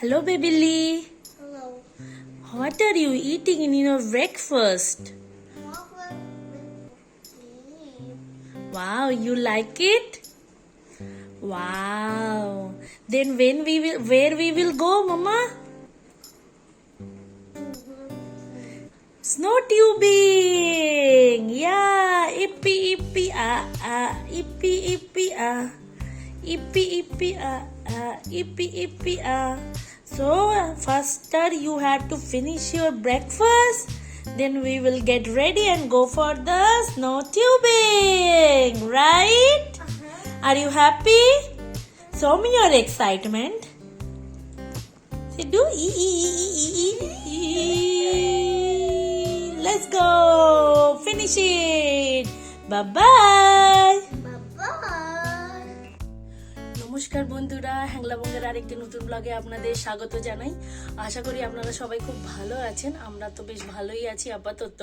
Hello, baby Lee. Hello. What are you eating in your breakfast? Chocolate with tea. Wow, you like it? Wow. Then where we will go, Mama? Snow tubing. Yeah, ippy ippy ippy ippy ippy ippy ippy ippy. So faster you have to finish your breakfast. Then we will get ready and go for the snow tubing. Right? Are you happy? Show me your excitement. Say do Let's go. Finish it. Bye bye. Bye-bye. নমস্কার বন্ধুরা, হ্যাংলা বঙ্গের আরেকটি নতুন ব্লগে আপনাদের স্বাগত জানাই। আশা করি আপনারা সবাই খুব ভালো আছেন। আমরা তো বেশ ভালোই আছি আপাতত।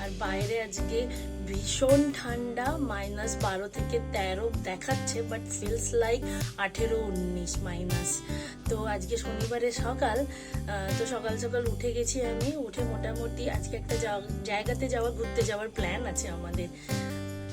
আর বাইরে আজকে ভীষণ ঠান্ডা, -12 থেকে 13 দেখাচ্ছে, বাট ফিলস লাইক 18-19 মাইনাস। তো আজকে শনিবারের সকাল, তো সকাল সকাল উঠে গেছি আমি। উঠে মোটামুটি আজকে একটা জায়গাতে ঘুরতে যাওয়ার প্ল্যান আছে আমাদের।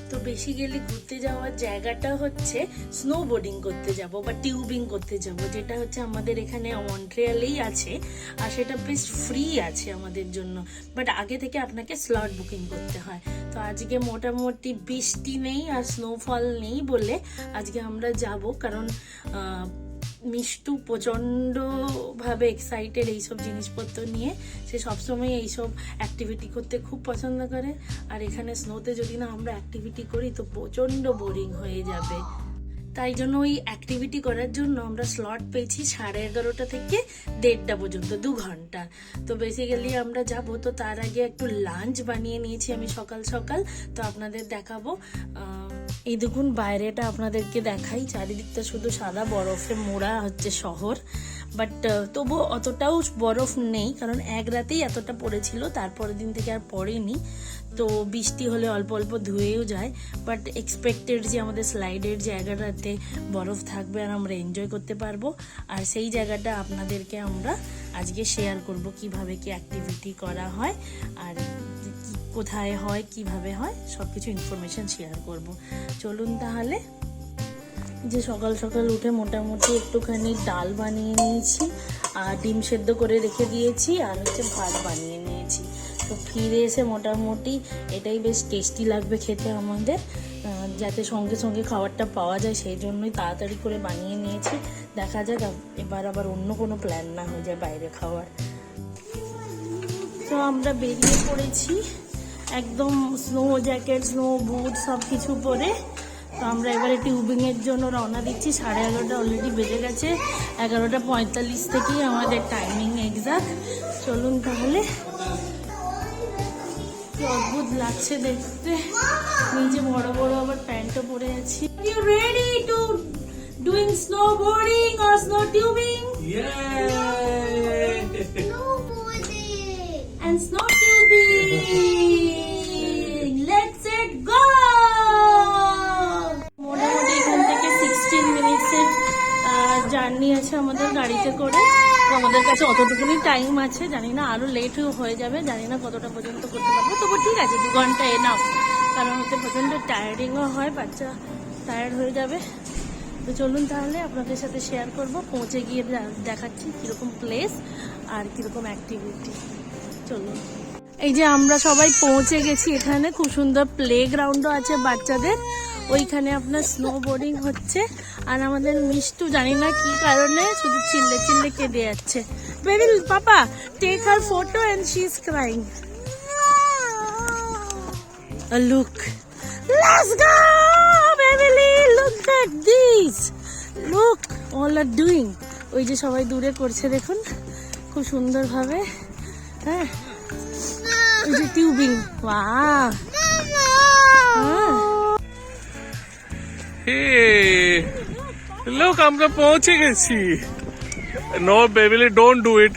তো বেসিক্যালি ঘুরতে যাওয়ার জায়গাটা হচ্ছে স্নো বোর্ডিং করতে যাব বা টিউবিং করতে যাব, যেটা হচ্ছে আমাদের এখানে মন্ট্রিয়ালেই আছে। আর সেটা বেশ ফ্রি আছে আমাদের জন্য, বাট আগে থেকে আপনাকে স্লট বুকিং করতে হয়। তো আজকে মোটামুটি বৃষ্টি নেই আর স্নোফল নেই বলে আজকে আমরা যাব, কারণ মিষ্টু প্রচন্ড ভাবে এক্সাইটেড এইসব জিনিসপত্র নিয়ে। সে সবসময় এইসব অ্যাক্টিভিটি করতে খুব পছন্দ করে। আর এখানে স্নোতে যদি না আমরা অ্যাক্টিভিটি করি তো প্রচন্ড বোরিং হয়ে যাবে। তাই জন্য ওই অ্যাক্টিভিটি করার জন্য আমরা স্লট পেয়েছি 11:30 থেকে 1:30 পর্যন্ত, 2 ঘন্টা। তো বেসিক্যালি আমরা যাব, তো তার আগে একটু লাঞ্চ বানিয়ে নিয়েছি আমি সকাল সকাল। তো আপনাদের দেখাবো। এই দেখুন বাইরেটা আপনাদেরকে দেখাই, চারিদিকটা শুধু সাদা বরফে মোড়া হচ্ছে শহর, বাট তবু অতটাও বরফ নেই, কারণ এক রাতেই এতটা পড়েছিল, তারপরের দিন থেকে আর পড়েনি। তো বৃষ্টি হলে অল্প অল্প ধুয়েও যায়, বাট এক্সপেক্টেড যে আমাদের স্লাইডের জায়গাটাতে বরফ থাকবে আর আমরা এনজয় করতে পারবো। আর সেই জায়গাটা আপনাদেরকে আমরা আজকে শেয়ার করব, কিভাবে কি অ্যাক্টিভিটি করা হয় আর কোথায় হয়, কিভাবে হয়, সবকিছু ইনফরমেশন শেয়ার করব। চলুন তাহলে। যে সকাল সকাল উঠে মোটামুটি একটুখানি ডাল বানিয়ে নিয়েছি আর ডিম সেদ্ধ করে রেখে দিয়েছি, আর হচ্ছে ভাত বানিয়ে নিয়েছি। তো ফিরে এসে মোটামুটি এটাই বেশ টেস্টি লাগবে খেতে আমাদের, যাতে সঙ্গে সঙ্গে খাবারটা পাওয়া যায় সেই জন্যই তাড়াতাড়ি করে বানিয়ে নিয়েছি। দেখা যাক এবার আবার অন্য কোনো প্ল্যান না হয়ে যায় বাইরে খাওয়ার। তো আমরা বেরিয়ে পড়েছি একদম স্নো জ্যাকেট, স্নো বুট সব কিছু পরে। তো আমরা এবারে টিউবিংয়ের জন্য রওনা দিচ্ছি। 11:30 অলরেডি বেজে গেছে, 11:45 থেকেই আমাদের টাইমিং এক্সাক্ট। চলুন তাহলে। কি অদ্ভুত লাগছে দেখতে, নিচে বড় বড় আবার প্যান্টও পরে আছি। Are you ready to doing snowboarding or snow tubing? Snowboarding. And snow tubing. Let's get go. মোটামুটি এখান থেকে 16 মিনিটসের জার্নি আছে আমাদের গাড়িতে করে। তো আমাদের কাছে অতটুকুনি টাইম আছে, জানি না আরো লেট হয়ে যাবে, জানি না কতটা পর্যন্ত করতে পারবো, তবু ঠিক আছে 2 ঘন্টা এনাফ। কারণ হচ্ছে প্রচন্ড টায়ার্ডিংও হয়, বাচ্চা টায়ার্ড হয়ে যাবে। তো চলুন তাহলে আপনাদের সাথে শেয়ার করব, পৌঁছে গিয়ে দেখাচ্ছি কিরকম প্লেস আর কিরকম অ্যাক্টিভিটি। চলুন। এই যে আমরা সবাই পৌঁছে গেছি এখানে, খুব সুন্দর প্লে গ্রাউন্ডও আছে বাচ্চাদের, ওইখানে আপনার স্নো বোর্ডিং হচ্ছে। আর আমাদের মিষ্টু জানি না কি কারণে শুধু চিল্লে চিল্লে কেঁদে যাচ্ছে। Baby papa take her photo and she is crying. Look, let's go baby, look at this, look all are doing. ওই যে সবাই দূরে করছে দেখুন খুব সুন্দর ভাবে। হ্যাঁ, ওই যে টিউবিং। ওয়াও, Hey, look, আমরা পৌঁছে গেছি। No, baby, don't do it.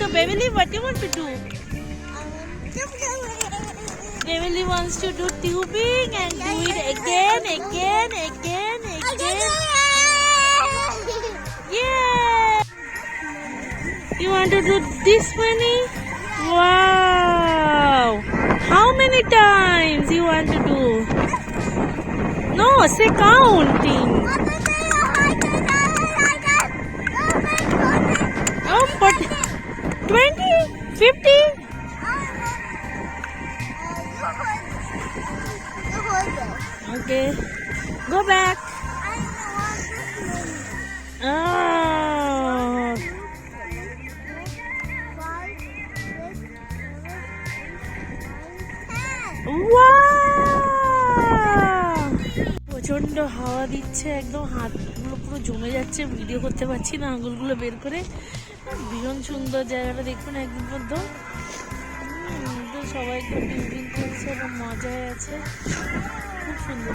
So Beverly, what do you want to do? Beverly wants to do tubing and do it again. Yeah. You want to do this many? Wow. How many times you want to do? No, say counting. Oh, 40, 20, 50. Okay. Go back. Oh. Wow! প্রচন্ড হাওয়া দিচ্ছে, একদম হাতগুলো পুরো জমে যাচ্ছে, video করতে পারছি না আঙুলগুলো বের করে। ভীষণ সুন্দর জায়গাটা, দেখুন একদম মধ্যে সবাই একটু টিউবিং করছে এবং মজায় আছে, খুব সুন্দর।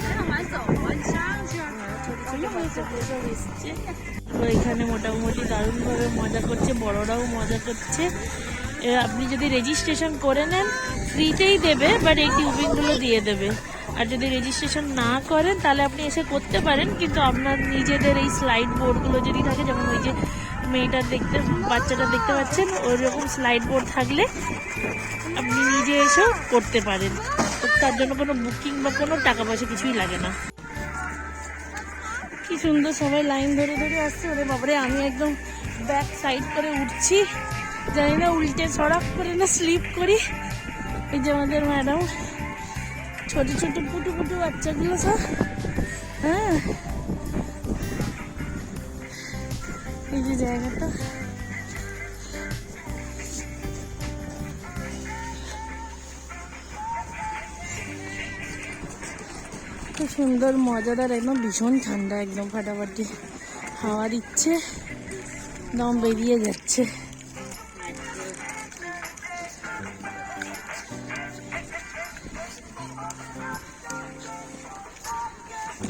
ছোট ছোট বাচ্চাগুলো সব এসছে, এখানে মোটামুটি দারুণভাবে মজা করছে, বড়রাও মজা করছে। আপনি যদি রেজিস্ট্রেশন করে নেন ফ্রিতেই দেবে, বাট এই টিউবিংগুলো দিয়ে দেবে। আর যদি রেজিস্ট্রেশন না করেন তাহলে আপনি এসে করতে পারেন, কিন্তু আপনার নিজেদের এই স্লাইড বোর্ডগুলো যদি থাকে, যেমন ওই যে মেয়েটার বাচ্চাটা দেখতে পাচ্ছেন, ওই রকম স্লাইড বোর্ড থাকলে আপনি নিজে এসেও করতে পারেন। তো তার জন্য কোনো বুকিং বা কোনো টাকা পয়সা কিছুই লাগে না। কি সুন্দর সবাই লাইন ধরে ধরে আসছে। ওরে বাবারে, আমি একদম ব্যাক সাইড করে উঠছি, জানি না উল্টে সড়ক করে না স্লিপ করি। এই যে আমাদের ম্যাডাম, ছোট ছোট পুটু পুটু বাচ্চাগুলো সব। হ্যাঁ, এই যে জায়গাটা, খুব সুন্দর মজাদার, একদম ভীষণ ঠান্ডা, একদম ফাটাফাটি হাওয়া দিচ্ছে, দম বেরিয়ে যাচ্ছে।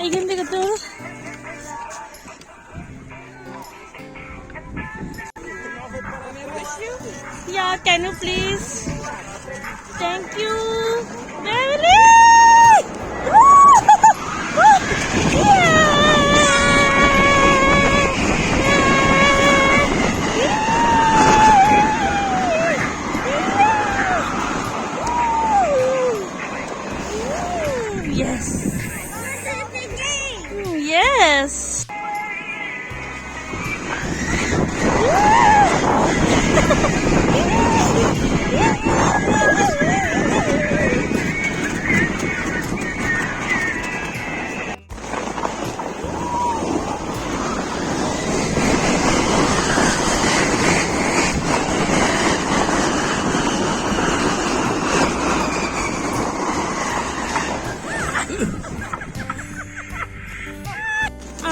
এইখান থেকে তো Yeah, can you please? Thank you. Beverly! Yes. Yes.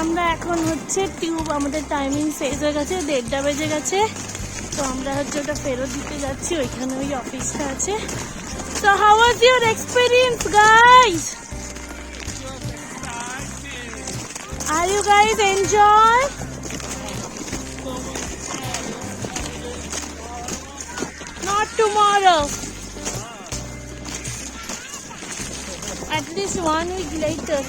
আমরা এখন হচ্ছে টিউব, আমাদের টাইমিং শেষ হয়ে গেছে, 1:30 বেজে গেছে। তো আমরা হচ্ছে ওটা ফেরত দিতে যাচ্ছি, ওইখানে ওই অফিসটা আছে। So how was your experience, guys? Are you guys enjoy? Not tomorrow. At least 1 week later.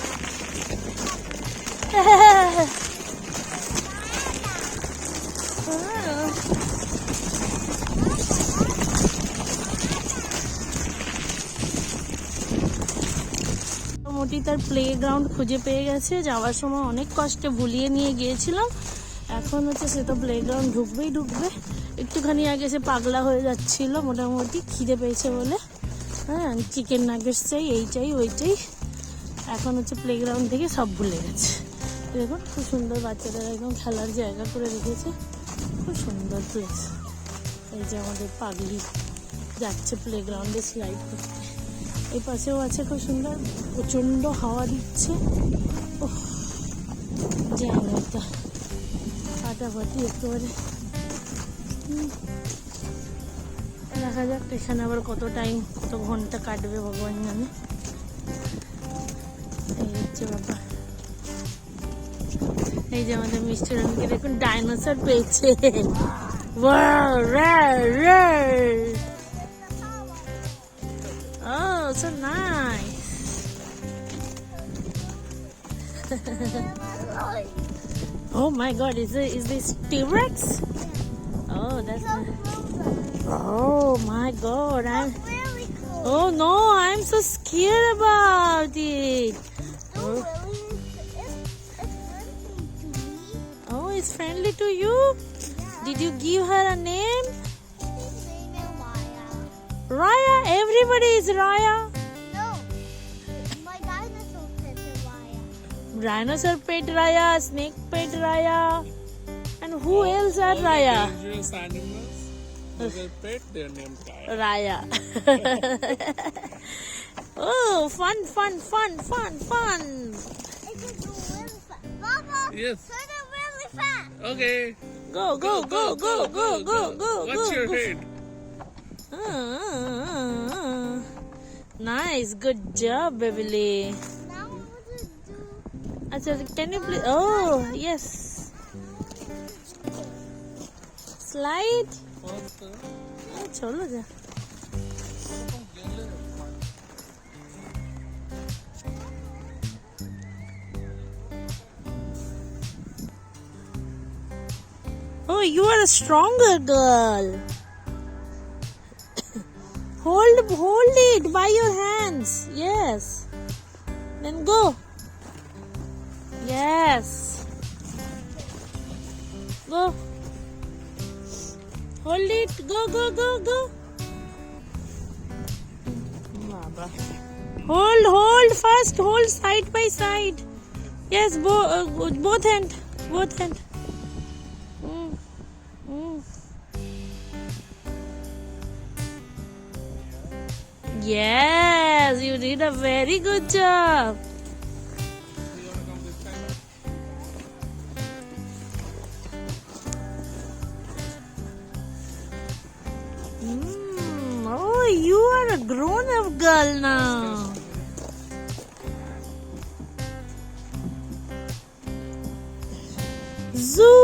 মোটামুটি তার প্লেগ্রাউন্ড খুঁজে পেয়ে গেছে, যাওয়ার সময় অনেক কষ্টে ভুলিয়ে নিয়ে গিয়েছিলাম। এখন হচ্ছে সে তো প্লেগ্রাউন্ড ঢুকবে। একটুখানি আগে সে পাগলা হয়ে যাচ্ছিল, মোটামুটি খিদে পেয়েছে বলে। হ্যাঁ, চিকেন নাগেটস চাই, এই চাই ওই চাই। এখন হচ্ছে প্লেগ্রাউন্ড থেকে সব ভুলে গেছে। দেখুন খুব সুন্দর, বাচ্চাদের একদম খেলার জায়গা করে রেখেছে, খুব সুন্দর প্লেস। এই যে আমাদের পাগলি যাচ্ছে প্লেগ্রাউন্ডে স্লাইড করতে। এই পাশেও আছে খুব সুন্দর, প্রচণ্ড হাওয়া দিচ্ছে। জায়গাটা ফাটাফাটি একেবারে। দেখা যাক এখানে আবার কত টাইম, কত ঘন্টা কাটবে ভগবান জানে। এই হচ্ছে ব্যাপার। এই যে আমাদের মিস্টার রানকে দেখুন, ডাইনোসর পেয়েছে। Wow, rare. Oh, so nice. Oh my God, is this T-Rex? Oh, that's nice. Oh my God, Really cool. oh no, I'm so scared about it. Oh, really? It's friendly to me. Oh, it's friendly to you? Did you give her a name? His name is Maya. Raya? Everybody is Raya. No, my dinosaur pet is Maya. Dinosaur pet Raya, snake pet Raya. And who else are Raya? Dangerous animals. As a pet, they're named Raya. Raya. Oh, fun. It can go really fast. Papa, Yes. turn it really fast. Okay. Go. Watch your head. Nice, good job, Beverly. Now what to do? Achha, can you please? Oh, yes. Slide. Oh, cholo ja. Oh, you are a stronger girl. Hold it by your hands. Yes. Then go. Yes. Go. Hold it. Go. Hold first. Hold side by side. Yes, both hand. Mm. Yes, you did a very good job. Oh, you are a grown-up girl now. Zoo.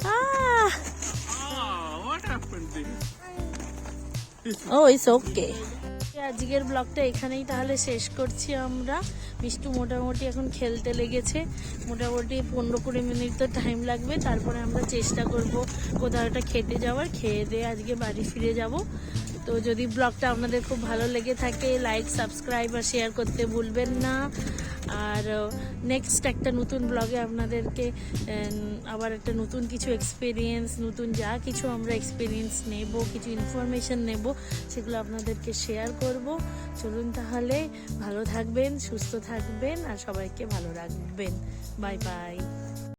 Ah. What happened there? Oh, it's okay. আজকের ব্লগটা এখানেই তাহলে শেষ করছি আমরা। মিষ্টু মোটামুটি এখন খেলতে লেগেছে, মোটামুটি 15-20 মিনিট তো টাইম লাগবে, তারপরে আমরা চেষ্টা করব কোথাও একটা খেতে যাওয়ার, খেয়ে দিয়ে আজকে বাড়ি ফিরে যাব। তো যদি ব্লগটা আপনাদের খুব ভালো লেগে থাকে, লাইক, সাবস্ক্রাইব আর শেয়ার করতে ভুলবেন না। আর নেক্সট একটা নতুন ব্লগে আপনাদেরকে আবার একটা নতুন কিছু এক্সপিরিয়েন্স, নতুন যা কিছু আমরা এক্সপিরিয়েন্স নেব, কিছু ইনফরমেশন নেব, সেগুলো আপনাদেরকে শেয়ার করব। চলুন তাহলে, ভালো থাকবেন, সুস্থ থাকবেন আর সবাইকে ভালো রাখবেন। Bye bye.